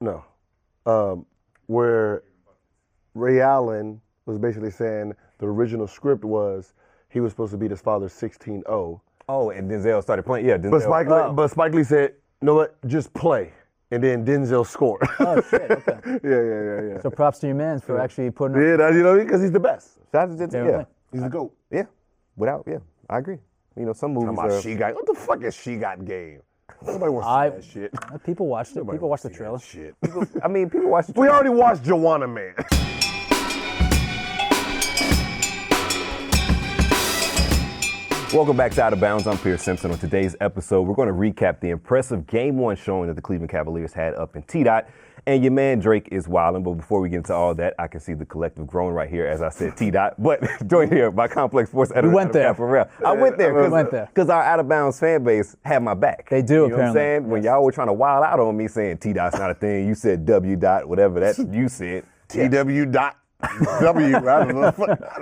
No. Where Ray Allen was basically saying the original script was he was supposed to beat his father 16-0. Oh, and Denzel started playing. Yeah, Denzel. But Spike Lee said, you know what, just play. And then Denzel scored. Oh, shit, okay. Yeah. So props to your man for actually putting up. Yeah, because he's the best. Shout out to Denzel. Yeah. He's the GOAT. Yeah. I agree. You know, some movies About She Got. What the fuck is She Got game? Nobody wants to see that shit. People watched it. People watched the trailer. Shit. people watch the We already watched Joanna Man. Welcome back to Out of Bounds. I'm Pierce Simpson. On today's episode, we're going to recap the impressive Game 1 showing that the Cleveland Cavaliers had up in T-Dot. And your man Drake is wilding. But before we get into all that, I can see the collective groan right here as I said T-Dot. But joined here by Complex Sports editor. We went there. I went there because our Out of Bounds fan base had my back. They do, you know apparently. What I'm saying? Yes. When y'all were trying to wild out on me saying T-Dot's not a thing, you said W dot, whatever that you said. TW dot. W, I don't know.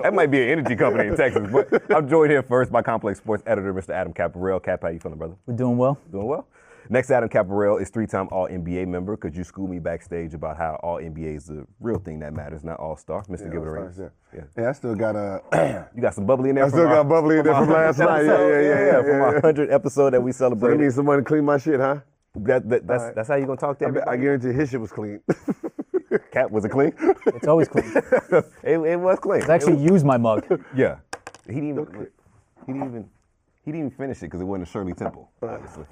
That might be an energy company in Texas, but I'm joined here first by Complex Sports editor, Mr. Adam Caparell. Cap, how you feeling, brother? We're doing well. Doing well. Next, Adam Caparell is three-time All-NBA member. Could you school me backstage about how All-NBA is the real thing that matters, not All-Star? Mr. Gilbert Arenas. Yeah, I still got a... You got some bubbly in there? I still got bubbly in there from last night. Yeah. From our 100th episode that we So you celebrated. need somebody to clean my shit, huh? That's how you going to talk to everybody? I guarantee his shit was clean. Cap, was it clean? It's always clean. It was clean. I actually used my mug. Yeah. He didn't even finish it because it wasn't a Shirley Temple, obviously.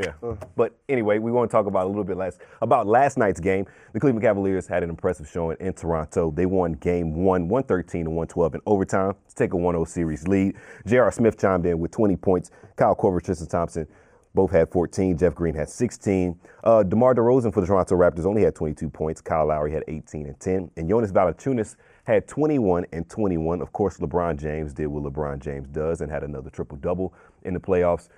Yeah. But anyway, we want to talk about a little bit about last night's game. The Cleveland Cavaliers had an impressive showing in Toronto. They won Game 1, 113-112 in overtime to take a 1-0 series lead. J.R. Smith chimed in with 20 points. Kyle Korver, Tristan Thompson both had 14. Jeff Green had 16. DeMar DeRozan for the Toronto Raptors only had 22 points. Kyle Lowry had 18 and 10. And Jonas Valanciunas had 21 and 21. Of course, LeBron James did what LeBron James does and had another triple-double in the playoffs.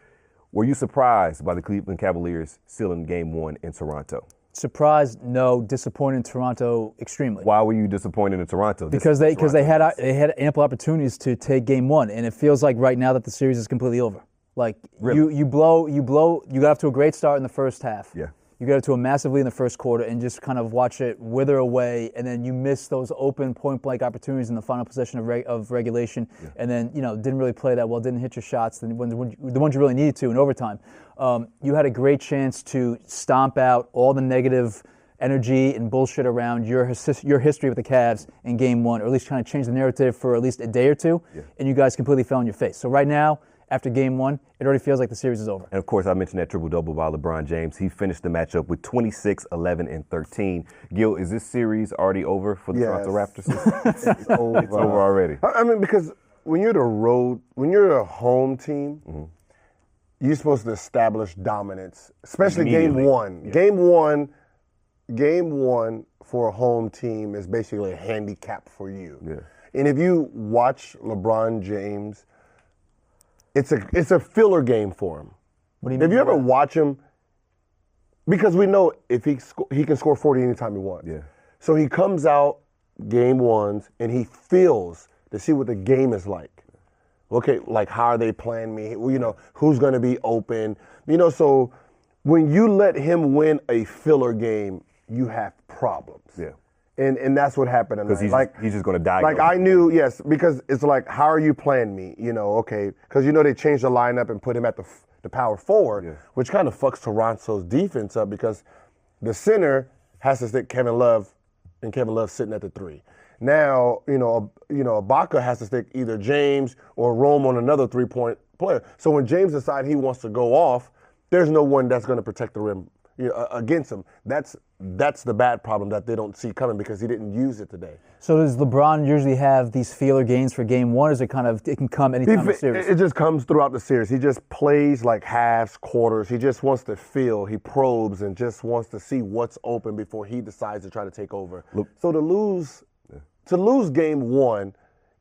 Were you surprised by the Cleveland Cavaliers sealing Game 1 in Toronto? Surprised? No. Disappointed in Toronto? Extremely. Why were you disappointed in Toronto? Because they had ample opportunities to take Game 1, and it feels like right now that the series is completely over. Like really? you got off to a great start in the first half. Yeah. You got up to a massive lead in the first quarter and just kind of watch it wither away, and then you miss those open point-blank opportunities in the final possession of regulation, and then didn't really play that well, didn't hit your shots, the ones you really needed to in overtime. You had a great chance to stomp out all the negative energy and bullshit around your history with the Cavs in Game 1, or at least kind of change the narrative for at least a day or two, and you guys completely fell on your face. So right now, after Game 1, it already feels like the series is over. And, of course, I mentioned that triple-double by LeBron James. He finished the matchup with 26, 11, and 13. Gil, is this series already over for the Toronto Raptors? It's over. It's over already. I mean, because when you're a home team, you're supposed to establish dominance, especially Game 1. Yeah. Game one for a home team is basically a handicap for you. Yeah. And if you watch LeBron James, it's a filler game for him. What do you mean? If you ever watch him, because we know if he can score 40 anytime he wants. Yeah. So he comes out Game 1s and he feels to see what the game is like. Okay, like how are they playing me? Who's going to be open? So when you let him win a filler game, you have problems. Yeah. And that's what happened tonight. Because he's just going to die. Like I knew, yes, because it's like, how are you playing me? Okay, because they changed the lineup and put him at the power forward, which kind of fucks Toronto's defense up because the center has to stick Kevin Love, and Kevin Love's sitting at the 3. Now, Ibaka has to stick either James or roam on another 3-point player. So when James decides he wants to go off, there's no one that's going to protect the rim against him. That's the bad problem that they don't see coming because he didn't use it today. So does LeBron usually have these feeler games for Game 1, or is it can come anytime in the series? It just comes throughout the series. He just plays like halves, quarters. He just wants to feel. He probes and just wants to see what's open before he decides to try to take over. So to lose Game 1,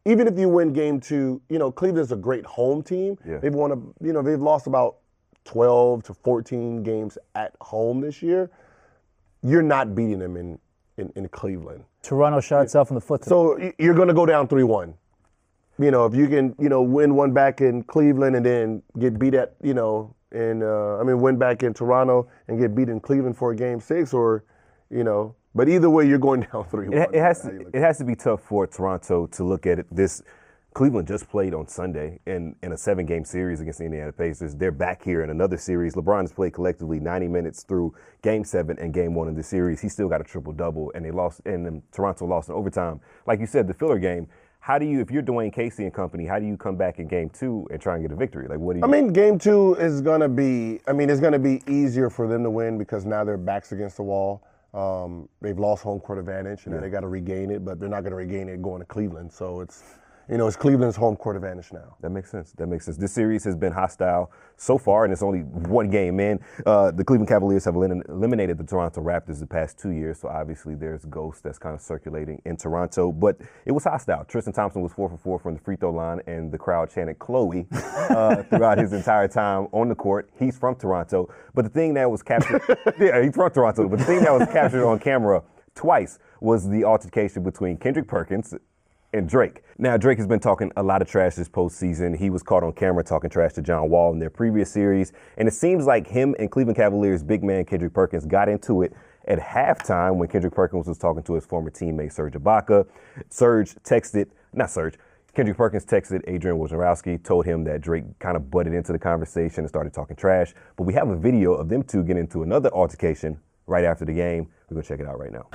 even if you win Game 2, Cleveland's a great home team. Yeah. They've won they've lost about 12 to 14 games at home this year. You're not beating them in Cleveland. Toronto shot itself in the foot today. So you're going to go down 3-1. If you can, win one back in Cleveland and then get beat at, win back in Toronto and get beat in Cleveland for a Game 6, or, you know. But either way, you're going down 3-1. It has to be tough for Toronto to look at it. Cleveland just played on Sunday in a 7-game series against the Indiana Pacers. They're back here in another series. LeBron has played collectively 90 minutes through Game 7 and Game 1 of the series. He still got a triple-double, and Toronto lost in overtime. Like you said, the filler game. How do you, if you're Dwayne Casey and company, how do you come back in Game 2 and try and get a victory? Like, what do you? I mean, Game 2 is gonna be. I mean, it's gonna be easier for them to win because now their backs against the wall. They've lost home court advantage, and they got to regain it, but they're not going to regain it going to Cleveland. So it's Cleveland's home court advantage now. That makes sense. This series has been hostile so far, and it's only one game in. The Cleveland Cavaliers have eliminated the Toronto Raptors the past 2 years, so obviously there's ghosts that's kind of circulating in Toronto. But it was hostile. Tristan Thompson was 4 for 4 from the free throw line, and the crowd chanted Chloe throughout his entire time on the court. He's from Toronto. But the thing that was captured, yeah, he's from Toronto, but the thing that was captured on camera twice was the altercation between Kendrick Perkins and Drake. Now, Drake has been talking a lot of trash this postseason. He was caught on camera talking trash to John Wall in their previous series. And it seems like him and Cleveland Cavaliers big man Kendrick Perkins got into it at halftime when Kendrick Perkins was talking to his former teammate Serge Ibaka. Kendrick Perkins texted Adrian Wojnarowski, told him that Drake kind of butted into the conversation and started talking trash. But we have a video of them two getting into another altercation right after the game. We're going to check it out right now.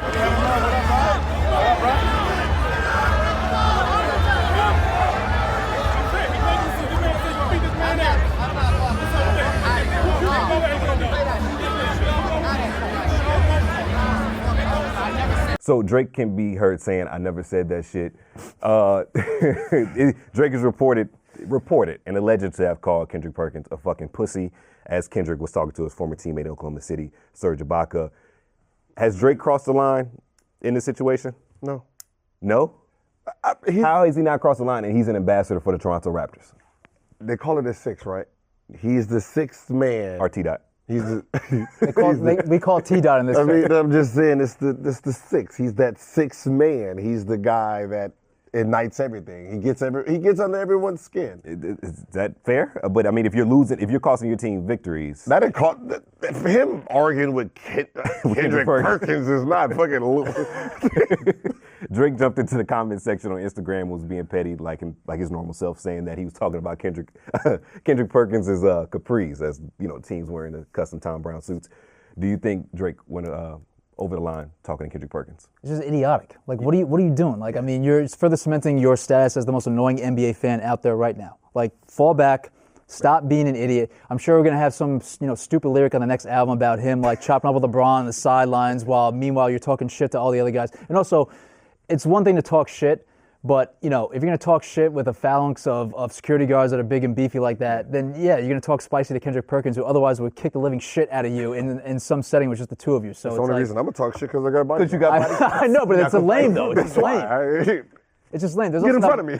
So Drake can be heard saying, "I never said that shit." Drake is reported and alleged to have called Kendrick Perkins a fucking pussy as Kendrick was talking to his former teammate in Oklahoma City, Serge Ibaka. Has Drake crossed the line in this situation? No. No? How has he not crossed the line and he's an ambassador for the Toronto Raptors? They call it a 6, right? He's the 6th man. Or T-Dot. He's the, we call T-Dot in this. I mean, I'm just saying it's the 6. He's that 6th man. He's the guy that ignites everything. He gets under everyone's skin. Is that fair? But I mean, if you're costing your team victories, that ain't for him arguing with Kendrick Perkins is not fucking. Drake jumped into the comment section on Instagram, was being petty like his normal self, saying that he was talking about Kendrick Perkins' capris, as teams wearing the custom Tom Brown suits. Do you think Drake went over the line talking to Kendrick Perkins? It's just idiotic. Like, what are you doing? Like, I mean, you're further cementing your status as the most annoying NBA fan out there right now. Like, fall back. Stop being an idiot. I'm sure we're going to have some, stupid lyric on the next album about him, like, chopping up with LeBron on the sidelines while, meanwhile, you're talking shit to all the other guys. And also, it's one thing to talk shit, but, if you're going to talk shit with a phalanx of security guards that are big and beefy like that, then, yeah, you're going to talk spicy to Kendrick Perkins, who otherwise would kick the living shit out of you in some setting with just the two of you. So that's the only reason I'm going to talk shit because I got body. I know, but it's lame, though. It's lame. It's just lame. Get in front of me.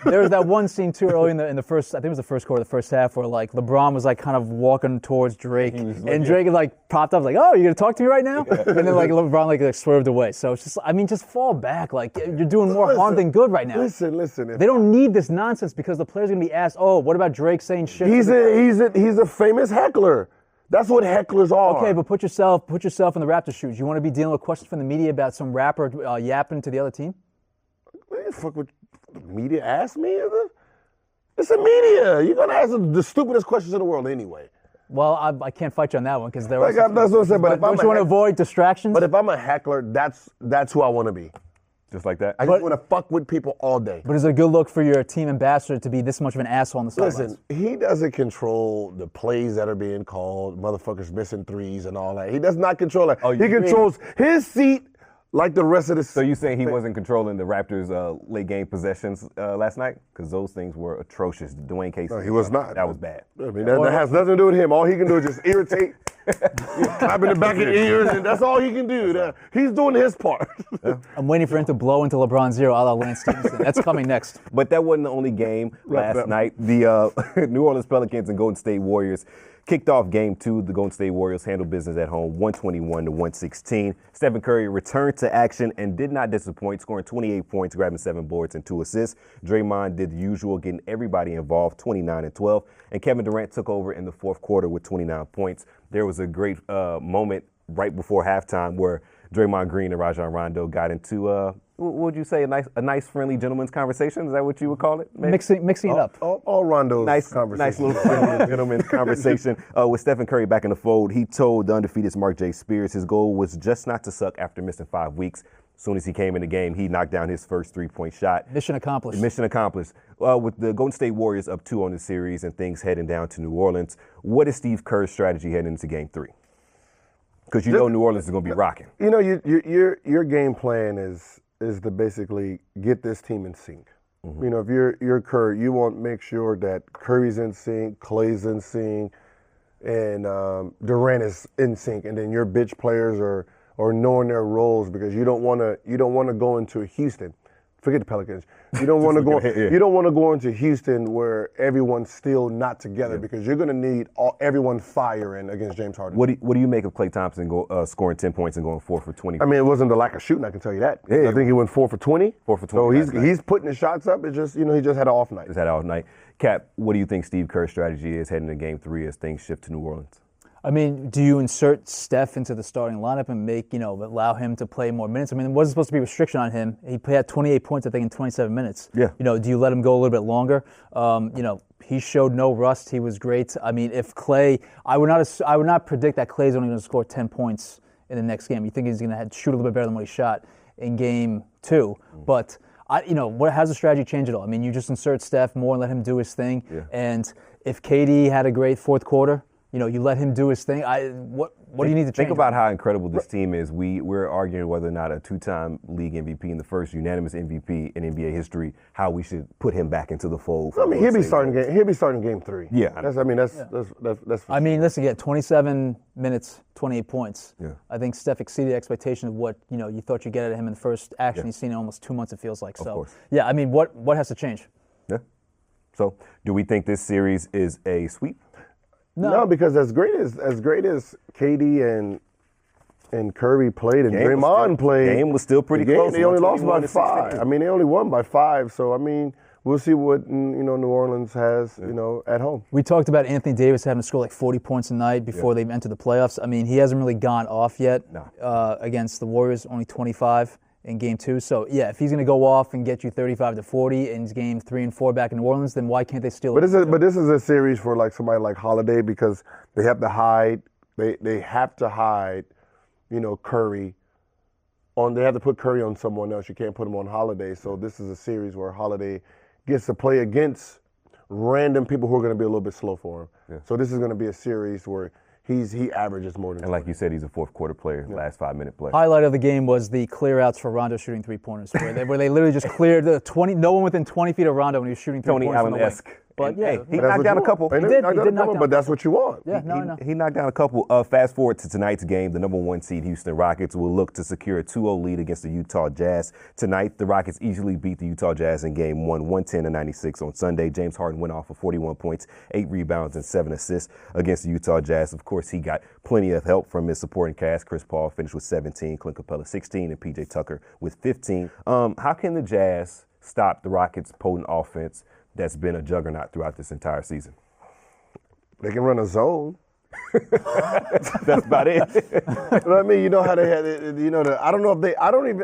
There was that one scene too early in the first, I think it was the first quarter, the first half, where like LeBron was like kind of walking towards Drake, and Drake like popped up like, "Oh, you're gonna talk to me right now?" And then like LeBron like swerved away. So it's just, just fall back. Like, you're doing more harm than good right now. Listen. They don't need this nonsense because the players are gonna be asked, "Oh, what about Drake saying shit?" He's a famous heckler. That's what hecklers are. Okay, but put yourself in the Raptors' shoes. You want to be dealing with questions from the media about some rapper yapping to the other team? Fuck with the media ask me? It's the media. You're gonna ask the stupidest questions in the world anyway. Well, I can't fight you on that one because that's what I'm saying. But don't you want to avoid distractions? But if I'm a heckler, that's who I want to be. Just like that. I just want to fuck with people all day. But is it a good look for your team ambassador to be this much of an asshole on the sidelines? Listen, he doesn't control the plays that are being called, motherfuckers missing threes and all that. He does not control that. He controls his seat. Like the rest of the. So you saying he wasn't controlling the Raptors' late game possessions last night? Because those things were atrocious. Dwayne Casey. No, he was not. That was bad. I mean, that has nothing to do with him. All he can do is just irritate, clap in the back of the ears, and that's all he can do. He's doing his part. I'm waiting for him to blow into LeBron zero, a la Lance Stevenson. That's coming next. But that wasn't the only game last night. The New Orleans Pelicans and Golden State Warriors kicked off Game 2. The Golden State Warriors handled business at home, 121-116. Stephen Curry returned to action and did not disappoint, scoring 28 points, grabbing 7 boards and 2 assists. Draymond did the usual, getting everybody involved, 29-12. And Kevin Durant took over in the fourth quarter with 29 points. There was a great moment right before halftime where Draymond Green and Rajon Rondo got into, what would you say, a nice friendly gentleman's conversation? Is that what you would call it? Maybe? Mixing it up. All Rondo's Nice conversation. little friendly gentleman's conversation. With Stephen Curry back in the fold, he told the undefeated Mark J. Spears his goal was just not to suck after missing 5 weeks. As soon as he came in the game, he knocked down his first three-point shot. Mission accomplished. Mission accomplished. With the Golden State Warriors up 2 on the series and things heading down to New Orleans, what is Steve Kerr's strategy heading into Game 3? Because you know New Orleans is going to be rocking. You know, your game plan is to basically get this team in sync. You know, if you're Curry, you want to make sure that Curry's in sync, Klay's in sync, and Durant is in sync, and then your bitch players are knowing their roles, because you don't want to go into Houston. Forget the Pelicans. You don't want to go. You don't want to go into Houston where everyone's still not together, because you're going to need everyone firing against James Harden. What do you make of Klay Thompson scoring 10 points and going 4 for 20? I mean, it wasn't the lack of shooting, I can tell you that. Yeah. I think he went 4 for 20. 4 for 20. So he's putting the shots up. It's just, he just had an off night. Just had an off night. Cap, what do you think Steve Kerr's strategy is heading into Game 3 as things shift to New Orleans? I mean, do you insert Steph into the starting lineup and allow him to play more minutes? I mean, there wasn't supposed to be a restriction on him. He had 28 points, I think, in 27 minutes. Yeah. Do you let him go a little bit longer? He showed no rust. He was great. I mean, if Klay, I would not predict that Klay's only going to score 10 points in the next game. You think he's going to shoot a little bit better than what he shot in Game 2. But how's the strategy change at all? I mean, you just insert Steph more and let him do his thing. Yeah. And if KD had a great fourth quarter, you let him do his thing. What do you need to change? Think about how incredible this team is. We're arguing whether or not a 2-time league MVP and the first unanimous MVP in NBA history, how we should put him back into the fold. I mean, he'll be starting game 3. Yeah. That's I mean, listen, again, 27 minutes, 28 points. Yeah. I think Steph exceeded expectation of what, you thought you'd get out of him in the first action. He's seen in almost 2 months, it feels like. Of course. Yeah, I mean, what has to change? Yeah. So, do we think this series is a sweep? No, because as great as KD and Curry played and Draymond played, the game was still pretty close. They only lost by 5. I mean, they only won by 5. So I mean, we'll see what New Orleans has at home. We talked about Anthony Davis having to score like 40 points a night before they enter the playoffs. I mean, he hasn't really gone off yet against the Warriors. Only 25 in Game 2. So, yeah, if he's going to go off and get you 35 to 40 in Game 3 and 4 back in New Orleans, then why can't they steal it? But this is a series for like somebody like Holiday, because they have to hide. They have to hide, Curry. They have to put Curry on someone else. You can't put him on Holiday. So this is a series where Holiday gets to play against random people who are going to be a little bit slow for him. Yeah. So this is going to be a series where he averages more than. And like you said, he's a fourth quarter player, last 5-minute player. Highlight of the game was the clear outs for Rondo shooting 3-pointers, where they literally just cleared no one within 20 feet of Rondo when he was shooting 3-pointers. Tony Allen-esque. But he knocked down a couple. He did knock down a couple, but that's what you want. Yeah, no. He knocked down a couple. Fast forward to tonight's game, the number 1 seed Houston Rockets will look to secure a 2-0 lead against the Utah Jazz. Tonight, the Rockets easily beat the Utah Jazz in Game 1, 110-96. On Sunday, James Harden went off for 41 points, 8 rebounds, and 7 assists against the Utah Jazz. Of course, he got plenty of help from his supporting cast. Chris Paul finished with 17, Clint Capella 16, and PJ Tucker with 15. How can the Jazz stop the Rockets' potent offense that's been a juggernaut throughout this entire season? They can run a zone. That's about it. I mean, how they had it. I don't know if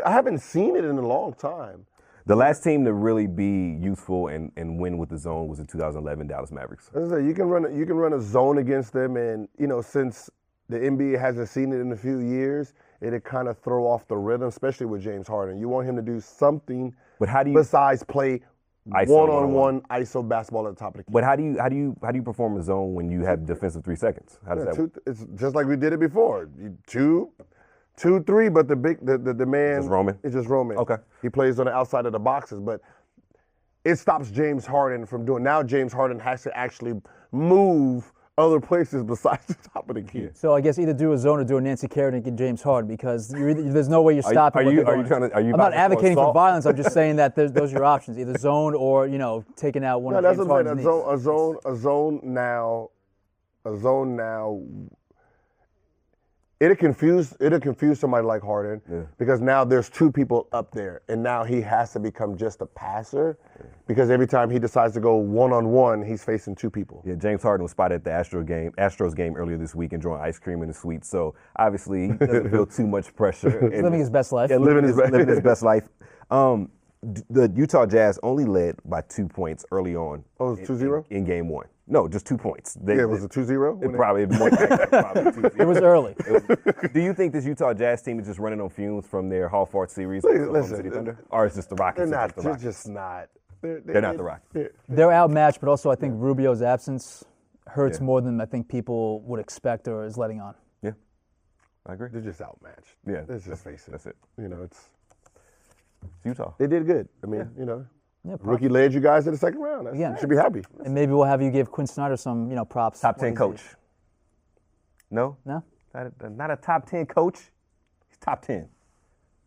I haven't seen it in a long time. The last team to really be youthful and win with the zone was the 2011 Dallas Mavericks. As I say, you can run a zone against them, and since the NBA hasn't seen it in a few years, it'd kind of throw off the rhythm, especially with James Harden. You want him to do something besides play one-on-one ISO basketball at the top of the key. But how do you perform a zone when you have defensive 3 seconds? How does that work? It's just like we did it before. 2-3, but the man just roaming. It's just roaming. Okay. He plays on the outside of the boxes, but it stops James Harden from doing. Now James Harden has to actually move other places besides the top of the key. So I guess either do a zone or do a Nancy Kerrigan and James Harden, because there's no way you're stopping. Are you trying to? I'm not advocating for violence. I'm just saying that those are your options: either zone or taking out one of James Harden's knees. A zone now. It'll confuse somebody like Harden because now there's two people up there, and now he has to become just a passer because every time he decides to go one-on-one, he's facing two people. Yeah, James Harden was spotted at the Astros game earlier this week enjoying ice cream in the suite. So obviously he doesn't feel too much pressure. He's living his best life. Yeah, living his best life. The Utah Jazz only led by 2 points early on. Oh, it was 2-0? In game one. No, just 2 points. Was it 2-0? It probably more than that, probably 2-0. It was early. Do you think this Utah Jazz team is just running on fumes from their Hall-Fart series? Listen, or is just the Rockets? They're just not. They're not the Rockets. They're outmatched, but also I think Rubio's absence hurts more than I think people would expect or is letting on. Yeah, I agree. They're just outmatched. Yeah, let's just face it. That's it. It's Utah. They did good. I mean, rookie led you guys to the second round. You should be happy. And maybe we'll have you give Quinn Snyder some, props. Top 10 coach. No? No? Not a top 10 coach. He's top 10.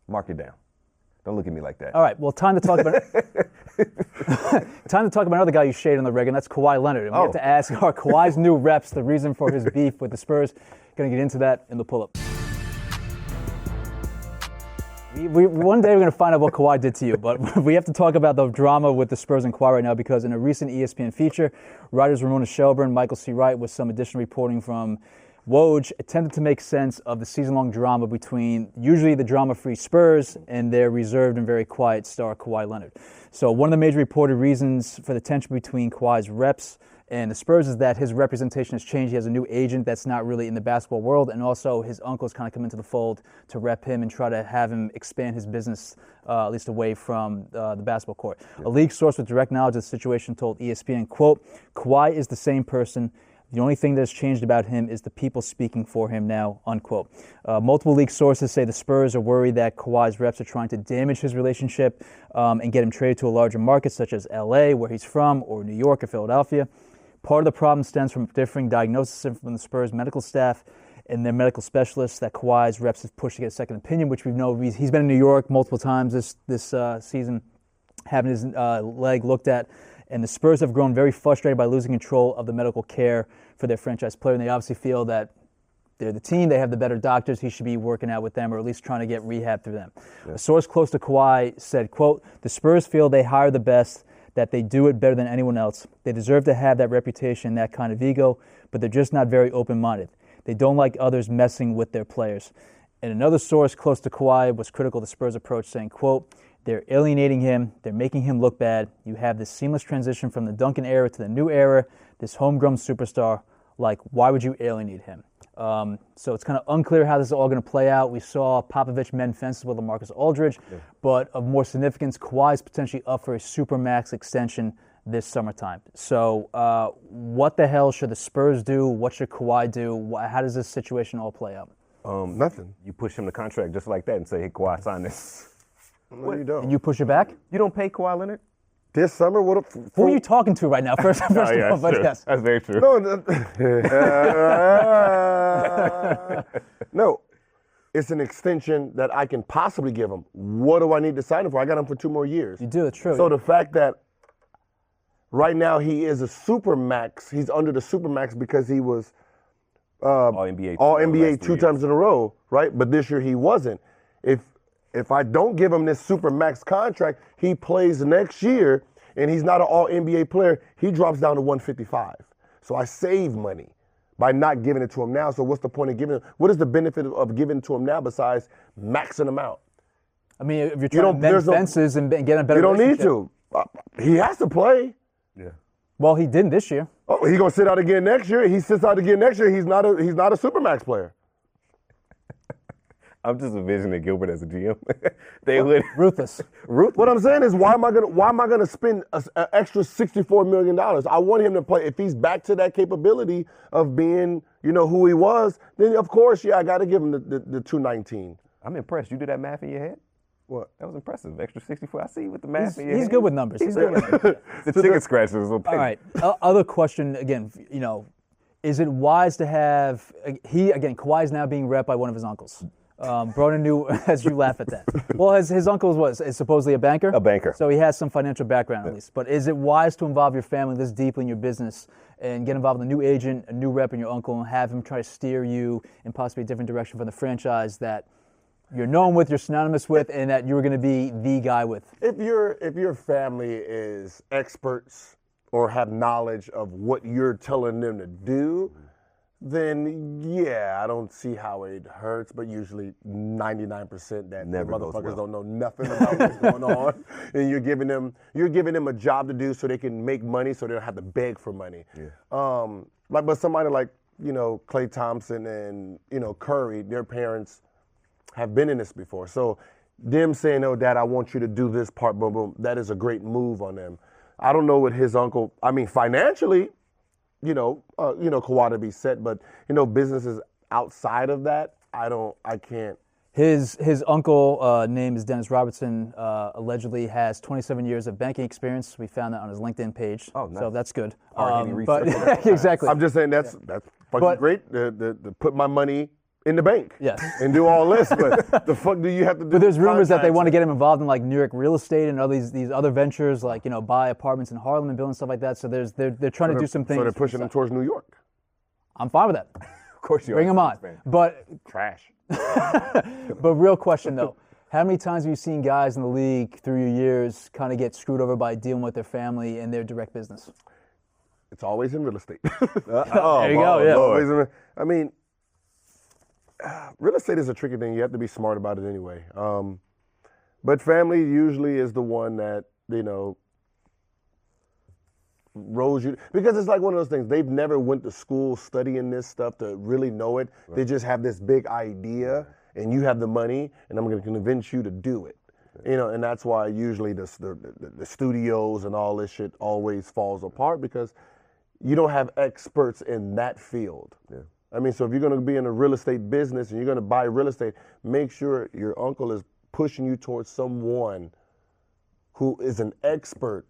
Mark it down. Don't look at me like that. All right. Well, time to talk about another guy you shade on the rig, and that's Kawhi Leonard. And we have to ask, are Kawhi's new reps the reason for his beef with the Spurs? Going to get into that in the pull-up. One day we're going to find out what Kawhi did to you, but we have to talk about the drama with the Spurs and Kawhi right now because in a recent ESPN feature, writers Ramona Shelburne, Michael C. Wright, with some additional reporting from Woj, attempted to make sense of the season-long drama between usually the drama-free Spurs and their reserved and very quiet star Kawhi Leonard. So one of the major reported reasons for the tension between Kawhi's reps and the Spurs is that his representation has changed. He has a new agent that's not really in the basketball world, and also his uncle's kind of come into the fold to rep him and try to have him expand his business, at least away from the basketball court. Yeah. A league source with direct knowledge of the situation told ESPN, quote, Kawhi is the same person. The only thing that's changed about him is the people speaking for him now, unquote. Multiple league sources say the Spurs are worried that Kawhi's reps are trying to damage his relationship and get him traded to a larger market such as LA, where he's from, or New York or Philadelphia. Part of the problem stems from differing diagnosis from the Spurs medical staff and their medical specialists that Kawhi's reps have pushed to get a second opinion, which we know he's been in New York multiple times this season, having his leg looked at. And the Spurs have grown very frustrated by losing control of the medical care for their franchise player. And they obviously feel that they're the team, they have the better doctors, he should be working out with them or at least trying to get rehab through them. Yeah. A source close to Kawhi said, quote, the Spurs feel they hire the best, that they do it better than anyone else. They deserve to have that reputation, that kind of ego, but they're just not very open-minded. They don't like others messing with their players. And another source close to Kawhi was critical of the Spurs' approach, saying, quote, they're alienating him, they're making him look bad. You have this seamless transition from the Duncan era to the new era, this homegrown superstar. Like, why would you alienate him? So it's kind of unclear how this is all going to play out. We saw Popovich mend fences with LaMarcus Aldridge, but of more significance, Kawhi is potentially up for a supermax extension this summertime. So what the hell should the Spurs do? What should Kawhi do? How does this situation all play out? Nothing. You push him the contract just like that and say, hey, Kawhi, sign this. No, you don't. And you push it back? You don't pay Kawhi Leonard? This summer, who are you talking to right now? First of all, but true. yes. That's very true. No, it's an extension that I can possibly give him. What do I need to sign him for? I got him for 2 more years. You do, it's true. So the fact that right now he is a supermax, he's under the supermax because he was All-NBA 2 times in a row, right? But this year he wasn't. If I don't give him this supermax contract, he plays next year and he's not an All-NBA player, he drops down to 155. So I save money by not giving it to him now. So what's the point of giving it? What is the benefit of giving it to him now besides maxing him out? I mean, if you're trying to mend fences and get a better relationship. You don't need to. He has to play. Yeah. Well, he didn't this year. Oh, he's gonna sit out again next year. He sits out again next year. He's not a supermax player. I'm just envisioning Gilbert as a GM. They would ruthless. What I'm saying is, why am I gonna spend an extra $64 million? I want him to play. If he's back to that capability of being, who he was, then of course, I got to give him the 219. I'm impressed. You did that math in your head? What? That was impressive. Extra 64. I see you with the math in your head. He's good with numbers. He's good with numbers. The chicken scratchers. All right. Other question again. Is it wise to have Kawhi is now being rep by one of his uncles? Brought in new, as you laugh at that. Well, his uncle is supposedly a banker? A banker. So he has some financial background at least. But is it wise to involve your family this deeply in your business and get involved with a new agent, a new rep in your uncle, and have him try to steer you in possibly a different direction from the franchise that you're known with, you're synonymous with, and that you were going to be the guy with? If your family is experts or have knowledge of what you're telling them to do, then yeah, I don't see how it hurts. But usually 99% that Never goes motherfuckers well. don't know nothing about what's going on, and you're giving them a job to do so they can make money, so they don't have to beg for money. Yeah. But somebody like Klay Thompson and Curry, their parents have been in this before, so them saying, "Oh, Dad, I want you to do this part," boom, boom, that is a great move on them. I don't know what his uncle. I mean, financially, Kawhi to be set, but businesses outside of that, I can't. His uncle, name is Dennis Robertson, allegedly has 27 years of banking experience. We found that on his LinkedIn page. Oh, nice. So that's good. Hard-hitting But research. exactly. I'm just saying that's fucking great to put my money in the bank. Yes. And do all this, but the fuck do you have to do? But there's rumors that they want to get him involved in like New York real estate and all these other ventures, like buy apartments in Harlem and building stuff like that. So they're trying to do some things. So they're pushing him towards New York. I'm fine with that. Of course you are. Bring him on. But Trash. but real question though, how many times have you seen guys in the league through your years kind of get screwed over by dealing with their family and their direct business? It's always in real estate. There you go. Yeah. Always I mean, real estate is a tricky thing. You have to be smart about it anyway. But family usually is the one that, rolls you, because it's like one of those things. They've never went to school studying this stuff to really know it. Right. They just have this big idea, and you have the money, and I'm going to convince you to do it. Right. And that's why usually the studios and all this shit always falls apart, because you don't have experts in that field. Yeah. I mean, so if you're going to be in a real estate business and you're going to buy real estate, make sure your uncle is pushing you towards someone who is an expert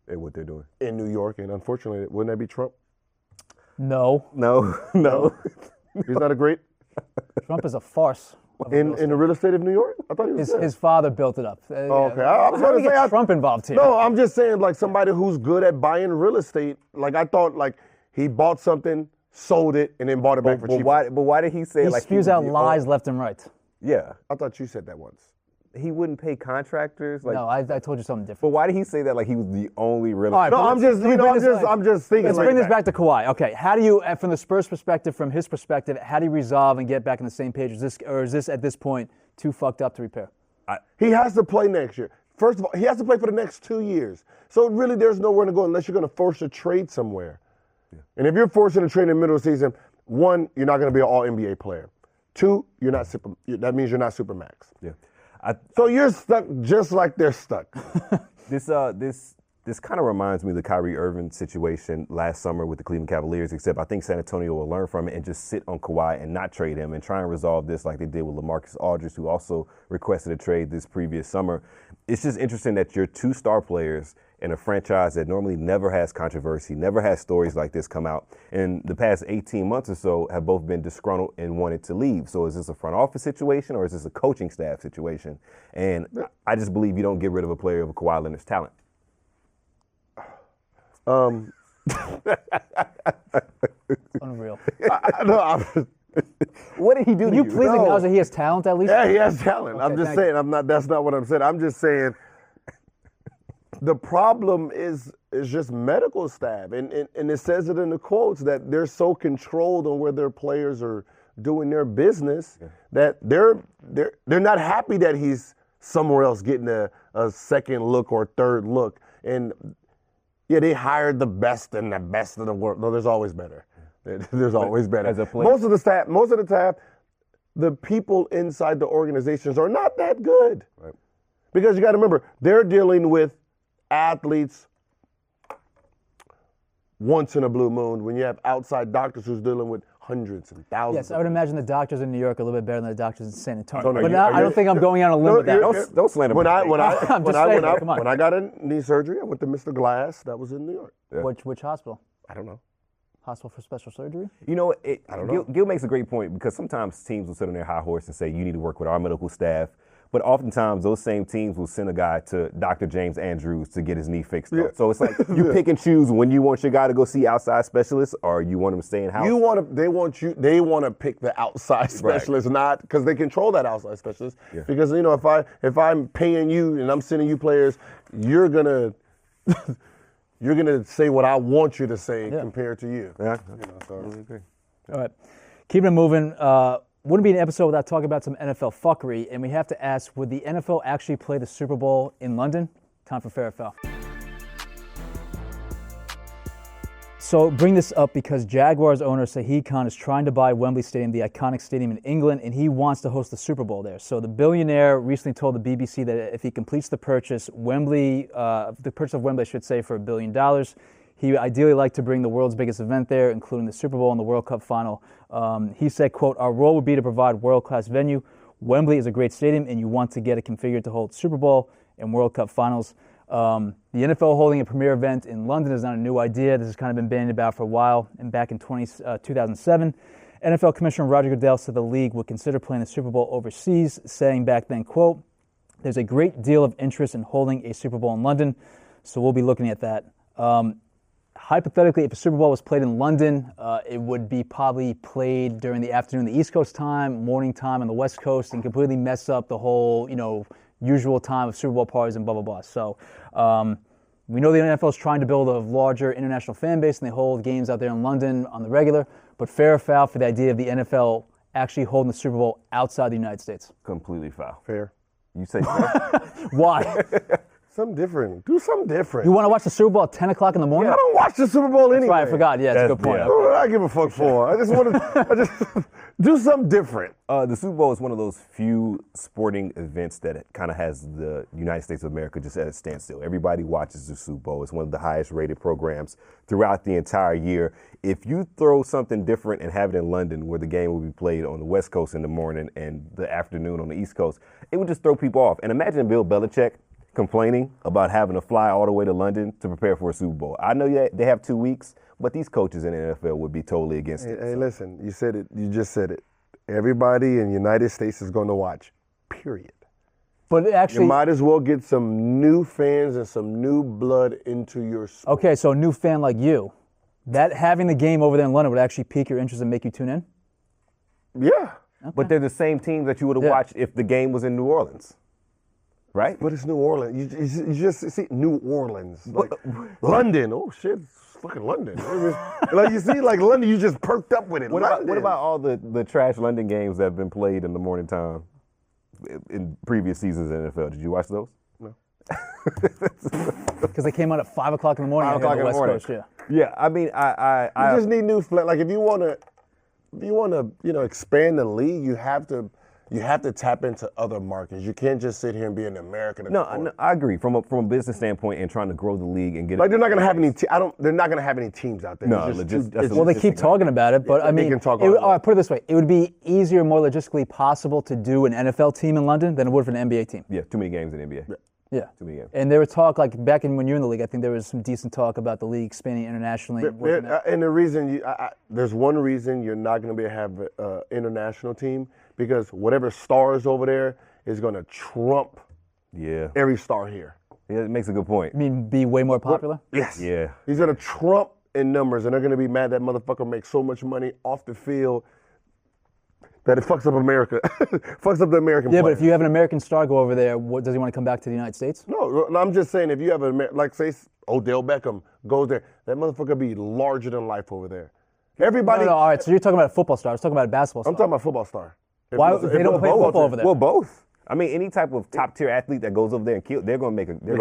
in what they're doing in New York. And unfortunately, wouldn't that be Trump? No. He's not a great. Trump is a farce. In the real estate of New York? I thought he was his father built it up. Okay. I was going to say Trump involved here. No, I'm just saying, like, somebody who's good at buying real estate. Like, I thought, like, he bought something, sold it, and then bought it back for cheaper. Why did he say he like spews out lies left and right? Yeah. I thought you said that once. He wouldn't pay contractors. Like, no, I told you something different. But why did he say that? Like he was the only real. All right, no, I'm just thinking. Let's bring this back to Kawhi. Okay, how do you, from the Spurs' perspective, from his perspective, how do you resolve and get back on the same page? Is this at this point too fucked up to repair? He has to play next year. First of all, he has to play for the next 2 years. So really, there's nowhere to go unless you're going to force a trade somewhere. Yeah. And if you're forcing a trade in the middle of the season, 1, you're not going to be an All-NBA player. 2, you're not super. That means you're not Supermax. Yeah. So you're stuck just like they're stuck. This kind of reminds me of the Kyrie Irving situation last summer with the Cleveland Cavaliers, except I think San Antonio will learn from it and just sit on Kawhi and not trade him and try and resolve this like they did with LaMarcus Aldridge, who also requested a trade this previous summer. It's just interesting that your 2 star players in a franchise that normally never has controversy, never has stories like this come out, in the past 18 months or so have both been disgruntled and wanted to leave. So is this a front office situation or is this a coaching staff situation? And I just believe you don't get rid of a player of Kawhi Leonard's talent. Unreal. What did he do to you? Can you please acknowledge that he has talent at least? Yeah, he has talent. Okay, I'm just saying. That's not what I'm saying. I'm just saying the problem is just medical staff, and it says it in the quotes that they're so controlled on where their players are doing their business that they're not happy that he's somewhere else getting a second look or third look. And yeah, they hired the best and the best of the world. No, there's always better. There's always better. As a player. Most of the time, the people inside the organizations are not that good. Right. Because you got to remember, they're dealing with athletes once in a blue moon when you have outside doctors who's dealing with hundreds and thousands. Yes, I would imagine the doctors in New York are a little bit better than the doctors in San Antonio. No, but I don't think I'm going out on a limb with that. Don't slander me. When I got a knee surgery, I went to Mr. Glass. That was in New York. Yeah. Which hospital? I don't know. Hospital for special surgery? You know, I don't know. Gil makes a great point because sometimes teams will sit on their high horse and say, you need to work with our medical staff. But oftentimes, those same teams will send a guy to Dr. James Andrews to get his knee fixed up. So it's like you pick and choose when you want your guy to go see outside specialists or you want him to stay in house. They want to pick the outside specialist, not because they control that outside specialist. Yeah. Because if I'm paying you and I'm sending you players, you're gonna say what I want you to say compared to you. Yeah, so. I really agree. All right, keeping it moving. Wouldn't be an episode without talking about some NFL fuckery, and we have to ask, would the NFL actually play the Super Bowl in London? Time for Fair or Foul. So bring this up because Jaguars owner Saheed Khan is trying to buy Wembley Stadium, the iconic stadium in England, and he wants to host the Super Bowl there. So the billionaire recently told the BBC that if he completes the purchase, the purchase of Wembley, I should say, for $1 billion. He would ideally like to bring the world's biggest event there, including the Super Bowl and the World Cup final. He said, quote, "Our role would be to provide world-class venue. Wembley is a great stadium, and you want to get it configured to hold Super Bowl and World Cup finals." The NFL holding a premier event in London is not a new idea. This has kind of been bandied about for a while. And back in 2007, NFL Commissioner Roger Goodell said the league would consider playing the Super Bowl overseas, saying back then, quote, "There's a great deal of interest in holding a Super Bowl in London, so we'll be looking at that." Hypothetically, if a Super Bowl was played in London, it would be probably played during the afternoon, the East Coast time, morning time on the West Coast, and completely mess up the whole, usual time of Super Bowl parties and blah, blah, blah. So we know the NFL is trying to build a larger international fan base, and they hold games out there in London on the regular. But fair or foul for the idea of the NFL actually holding the Super Bowl outside the United States? Completely foul. Fair. You say fair? Why? Something different. Do something different. You want to watch the Super Bowl at 10 o'clock in the morning? I don't watch the Super Bowl anyway. That's right, I forgot. Yeah, that's a good point. Yeah. Okay. I give a fuck for. I just do something different. The Super Bowl is one of those few sporting events that kind of has the United States of America just at a standstill. Everybody watches the Super Bowl. It's one of the highest rated programs throughout the entire year. If you throw something different and have it in London where the game will be played on the West Coast in the morning and the afternoon on the East Coast, it would just throw people off. And imagine Bill Belichick complaining about having to fly all the way to London to prepare for a Super Bowl. I know they have 2 weeks, but these coaches in the NFL would be totally against it. Hey, listen, you said it. You just said it. Everybody in the United States is going to watch, period. But actually, you might as well get some new fans and some new blood into your sport. Okay, so a new fan like you, that having the game over there in London would actually pique your interest and make you tune in? Yeah. Okay. But they're the same teams that you would have watched if the game was in New Orleans. Right? But it's New Orleans. You just see New Orleans. Like London. Oh, shit. It's fucking London. Like you see, like London, you just perked up with it. What about all the trash London games that have been played in the morning time in previous seasons in the NFL? Did you watch those? No. Because they came out at 5 o'clock in the morning. 5 o'clock in the morning. Coast, yeah, I mean, I you just need new like if you want to expand the league, you have to tap into other markets. You can't just sit here and be an American. No, I agree. From a business standpoint and trying to grow the league and get like they're not gonna have any. They're not gonna have any teams out there. No, well, they keep talking about it, but I mean, all right, put it this way: it would be easier, more logistically possible to do an NFL team in London than it would for an NBA team. Yeah, too many games in the NBA. Yeah. Too many games. And there was talk, like back when you were in the league, I think there was some decent talk about the league expanding internationally. And the reason there's one reason you're not going to be able to have an international team because whatever star is over there is going to trump every star here. Yeah, it makes a good point. You mean be way more popular? Yes. Yeah. He's going to trump in numbers, and they're going to be mad that motherfucker makes so much money off the field that it fucks up America. Fucks up the American Yeah, players. but if you have an American star go over there, does he want to come back to the United States? No, I'm just saying if you have like say Odell Beckham goes there, that motherfucker be larger than life over there. Everybody. No, all right, so you're talking about a football star. I was talking about a basketball star. I'm talking about football star. Why they don't play football over there? Well, both. I mean, any type of top tier athlete that goes over there and kills, they're going to make They're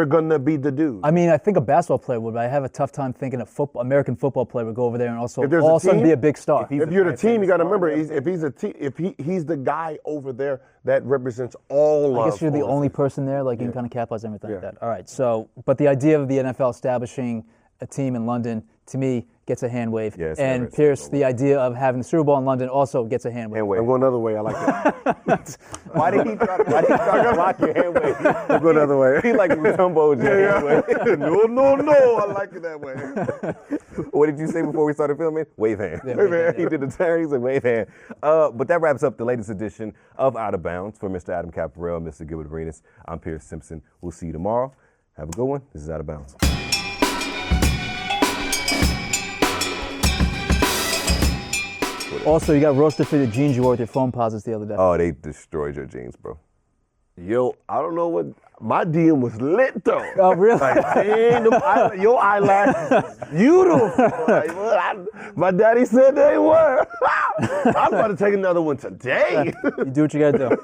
going to be the dude. I mean, I think a basketball player would, but I have a tough time thinking a American football player would go over there and also all of a sudden be a big star. If you're the team, you got to remember, if he's the guy over there that represents all. I guess you're the only person there, like you can kind of capitalize everything like that. All right, so but the idea of the NFL establishing a team in London, to me, gets a hand wave. Yeah, and Pierce, the idea of having the Super Bowl in London also gets a hand wave. Hand wave. I'm going another way. I like it. Why did he try to block your hand wave? I'm going another way. He like Mutombo'd your hand wave. No. I like it that way. What did you say before we started filming? Wave hand. Yeah, wave hand, He did the turn. He's like, wave hand. But that wraps up the latest edition of Out of Bounds. For Mr. Adam Caparell, Mr. Gilbert Arenas, I'm Pierce Simpson. We'll see you tomorrow. Have a good one. This is Out of Bounds. Also, you got roasted for the jeans you wore with your phone pauses the other day. Oh, they destroyed your jeans, bro. Yo, I don't know what. My DM was lit though. Oh, really? Like, dang, your eyelashes is beautiful. Like, well, my daddy said they were. I'm about to take another one today. You do what you got to do.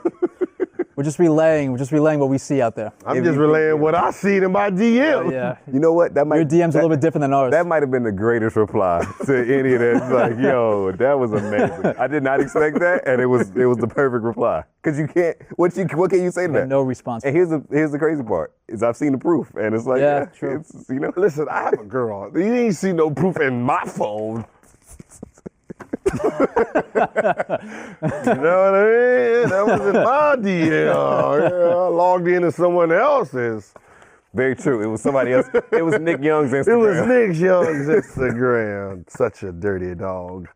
We're just relaying what we see out there. I'm just relaying what I see in my DM. Yeah. You know what? That might Your DM's a little bit different than ours. That might have been the greatest reply to any of that. Like, yo, that was amazing. I did not expect that, and it was the perfect reply. Because you can't. What can you say to that? No response. And here's the crazy part is I've seen the proof, and it's like, Yeah, true. It's, you know. Listen, I have a girl. You ain't see no proof in my phone. You know what I mean? That was in my DM. Yeah, I logged into someone else's. Very true. It was somebody else. It was Nick Young's Instagram. It was Nick Young's Instagram. Such a dirty dog.